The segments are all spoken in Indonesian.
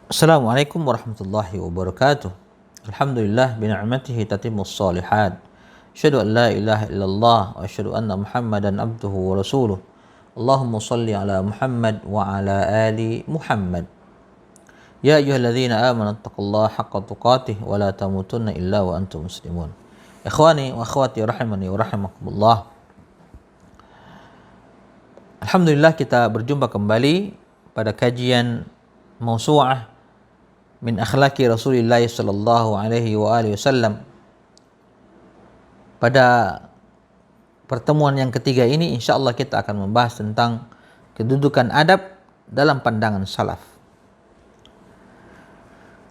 Assalamualaikum warahmatullahi wabarakatuh. Alhamdulillah bi ni'matihi tatimmus shalihat. Asyhadu an la ilaha illallah wa asyhadu anna Muhammadan abduhu wa rasuluh. Allahumma shalli ala Muhammad wa ala ali Muhammad. Ya ayyuhalladzina amanu taqullaha haqqa tuqatih wa la tamutunna illa wa antum muslimun. Ikhwani wa akhwati rahimani wa rahimakumullah. Alhamdulillah kita berjumpa kembali pada kajian mausu'ah min akhlaki Rasulullah sallallahu alaihi wa alihi wasallam. Pada pertemuan yang ketiga ini insyaallah kita akan membahas tentang kedudukan adab dalam pandangan salaf.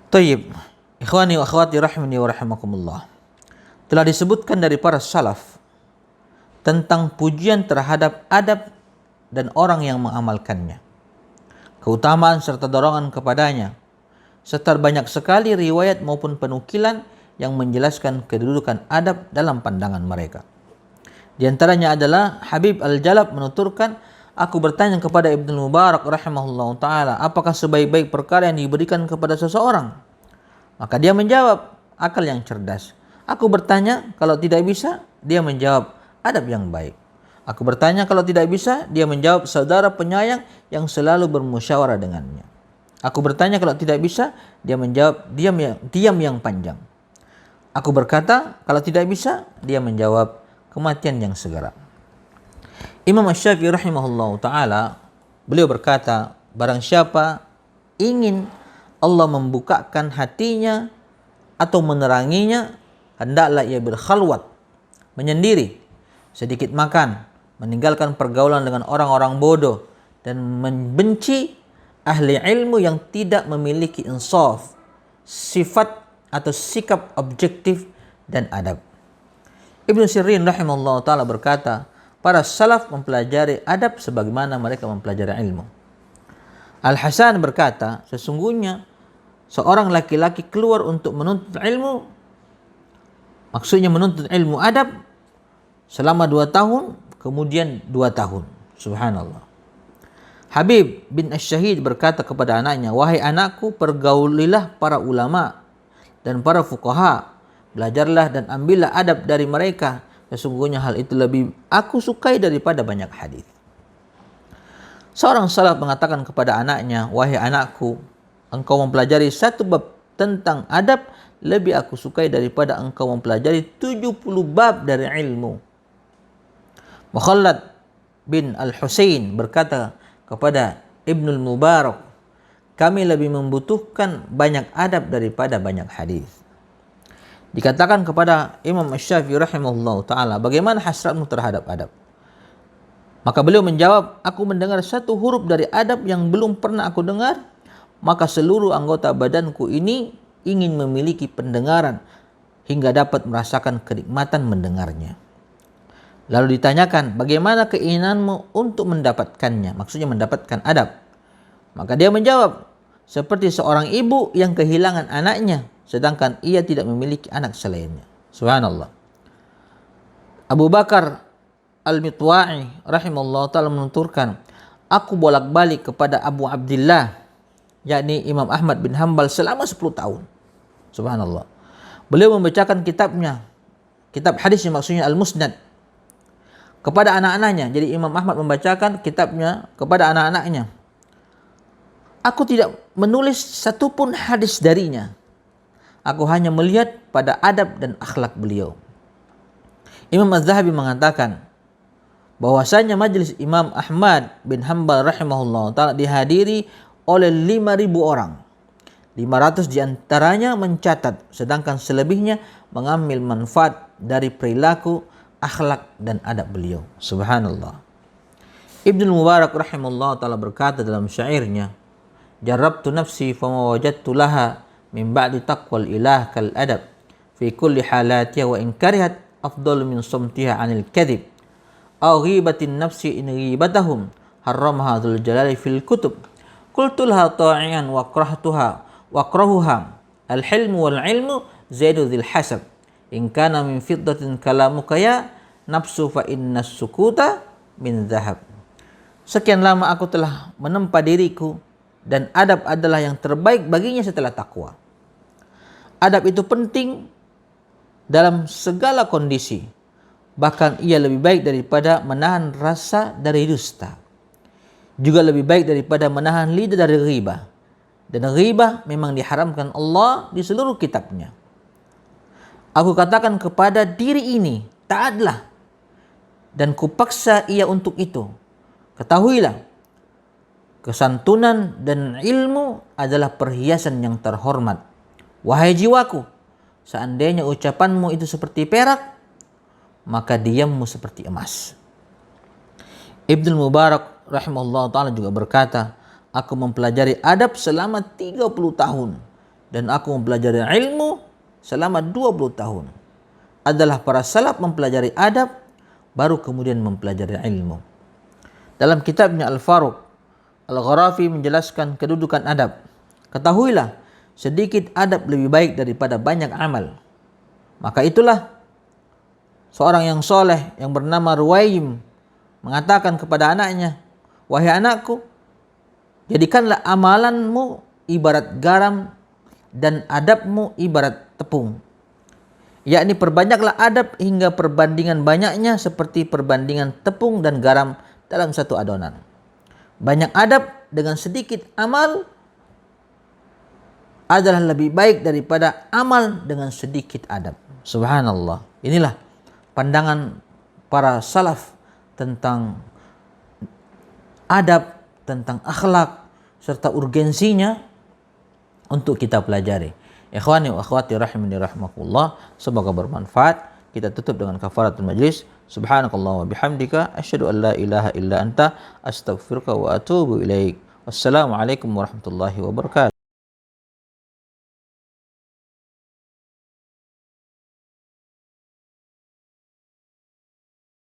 Thayyib, ikhwani wa akhwati rahimani wa rahimakumullah. Telah disebutkan dari para salaf tentang pujian terhadap adab dan orang yang mengamalkannya, keutamaan serta dorongan kepadanya, serta banyak sekali riwayat maupun penukilan yang menjelaskan kedudukan adab dalam pandangan mereka. Di antaranya adalah Habib Al-Jalab menuturkan, aku bertanya kepada Ibnu Mubarak rahimahullah ta'ala, apakah sebaik-baik perkara yang diberikan kepada seseorang? Maka dia menjawab, akal yang cerdas. Aku bertanya, kalau tidak bisa, dia menjawab, adab yang baik. Aku bertanya, kalau tidak bisa, dia menjawab, saudara penyayang yang selalu bermusyawarah dengannya. Aku bertanya, kalau tidak bisa, dia menjawab, diam yang panjang. Aku berkata, kalau tidak bisa, dia menjawab, kematian yang segera. Imam Asy-Syafi'i rahimahullah ta'ala, beliau berkata, barang siapa ingin Allah membukakan hatinya atau meneranginya, hendaklah ia berkhalwat, menyendiri, sedikit makan, meninggalkan pergaulan dengan orang-orang bodoh, dan membenci ahli ilmu yang tidak memiliki insaf, sifat atau sikap objektif dan adab. Ibnu Sirin rahimahullah ta'ala berkata, para salaf mempelajari adab sebagaimana mereka mempelajari ilmu. Al-Hasan berkata, sesungguhnya seorang laki-laki keluar untuk menuntut ilmu, maksudnya menuntut ilmu adab, selama 2 tahun, kemudian 2 tahun. Subhanallah. Habib bin Asy-Syahid berkata kepada anaknya, wahai anakku, pergaulilah para ulama dan para fuqaha, belajarlah dan ambillah adab dari mereka, sesungguhnya hal itu lebih aku sukai daripada banyak hadis. Seorang salaf mengatakan kepada anaknya, wahai anakku, engkau mempelajari 1 bab tentang adab lebih aku sukai daripada engkau mempelajari 70 bab dari ilmu. Mukhallad bin Al-Husain berkata kepada Ibnul Mubarak, kami lebih membutuhkan banyak adab daripada banyak hadis. Dikatakan kepada Imam Asy-Syafi'i rahimahullah ta'ala, bagaimana hasratmu terhadap adab? Maka beliau menjawab, aku mendengar 1 huruf dari adab yang belum pernah aku dengar, maka seluruh anggota badanku ini ingin memiliki pendengaran hingga dapat merasakan kenikmatan mendengarnya. Lalu ditanyakan, bagaimana keinginanmu untuk mendapatkannya? Maksudnya mendapatkan adab. Maka dia menjawab, seperti seorang ibu yang kehilangan anaknya, sedangkan ia tidak memiliki anak selainnya. Subhanallah. Abu Bakar Al-Mitwa'i rahimahullah ta'ala menuturkan, aku bolak-balik kepada Abu Abdillah, yakni Imam Ahmad bin Hanbal selama 10 tahun. Subhanallah. Beliau membacakan kitabnya, kitab hadisnya maksudnya Al-Musnad, kepada anak-anaknya. Jadi Imam Ahmad membacakan kitabnya kepada anak-anaknya. Aku tidak menulis satupun hadis darinya. Aku hanya melihat pada adab dan akhlak beliau. Imam Az-Zahabi mengatakan bahwasanya majelis Imam Ahmad bin Hanbal rahimahullah ta'ala dihadiri oleh 5.000 orang. 500 diantaranya mencatat, sedangkan selebihnya mengambil manfaat dari perilaku, akhlak dan adab beliau. Subhanallah. Ibnu Mubarak rahimahullah ta'ala berkata dalam syairnya, jarabtu nafsi fama wajadtu laha min ba'di taqwal ilah kal adab fi kulli halatiha wa in karihat afdal min sumtiha anil kadhib aw ghibatin nafsi in ghibatahum harramaha dzul jalali fil kutub qultu laha ta'ian wa akrahuha al hilmu wal ilmu zaidu dzil hasab in kana min fiddatin kalamuka ya nafsu fa inna sukuta min zahab. Sekian lama aku telah menempa diriku dan adab adalah yang terbaik baginya setelah takwa. Adab itu penting dalam segala kondisi. Bahkan ia lebih baik daripada menahan rasa dari dusta. Juga lebih baik daripada menahan lidah dari ghibah. Dan ghibah memang diharamkan Allah di seluruh kitabnya. Aku katakan kepada diri ini, taatlah, dan kupaksa ia untuk itu. Ketahuilah, kesantunan dan ilmu adalah perhiasan yang terhormat. Wahai jiwaku, seandainya ucapanmu itu seperti perak, maka diammu seperti emas. Ibnu Mubarak rahimahullah ta'ala juga berkata, aku mempelajari adab selama 30 tahun dan aku mempelajari ilmu selama 20 tahun. Adalah para salaf mempelajari adab baru kemudian mempelajari ilmu. Dalam kitabnya Al-Faruq, Al-Gharafi menjelaskan kedudukan adab. Ketahuilah, sedikit adab lebih baik daripada banyak amal. Maka itulah seorang yang soleh yang bernama Ruwaim mengatakan kepada anaknya, wahai anakku, jadikanlah amalanmu ibarat garam dan adabmu ibarat tepung. Yakni perbanyaklah adab hingga perbandingan banyaknya seperti perbandingan tepung dan garam dalam satu adonan. Banyak adab dengan sedikit amal adalah lebih baik daripada amal dengan sedikit adab. Subhanallah. Inilah pandangan para salaf tentang adab, tentang akhlak, serta urgensinya untuk kita pelajari. Ikhwani wa akhwati rahimani rahimakumullah, semoga bermanfaat. Kita tutup dengan kafaratul majlis. Subhanakallah wa bihamdika asyhadu an la ilaha illa anta astaghfiruka wa atubu ilaik. Wassalamualaikum warahmatullahi wabarakatuh.